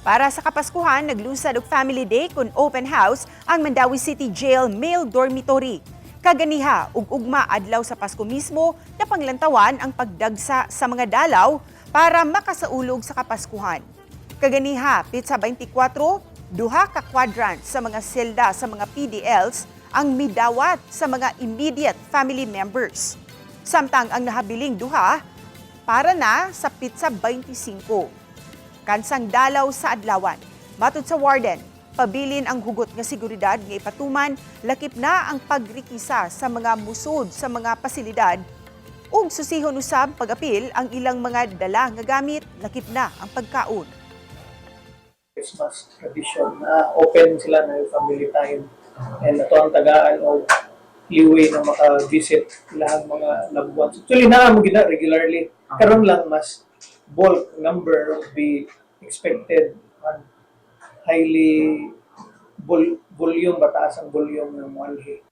Para sa Kapaskuhan, naglusad og family day kun open house ang Mandawi City Jail Male Dormitory. Kaganiha ug ugma adlaw sa Pasko mismo na panglantawan ang pagdagsa sa mga dalaw para makasaulog sa Kapaskuhan. Kaganiha pitsa 24, duha ka quadrant sa mga selda sa mga PDLs ang midawat sa mga immediate family members. Samtang ang nahabiling duha para na sa pitsa 25. Kansang dalaw sa adlawan. Matod sa warden, pabilin ang hugot nga seguridad nga ipatuman, lakip na ang pagrikisa sa mga musod sa mga pasilidad ug susihon usab pag-apil ang ilang mga dala nga gamit, lakip na ang pagkaon. Christmas tradition na open sila na family time and ito ang tagaan o liway na maka-visit ilang mga loved ones. Actually, naamo gina regularly. Karon lang mas bulk number would be expected and highly volume, bataas ang volume ng walhi.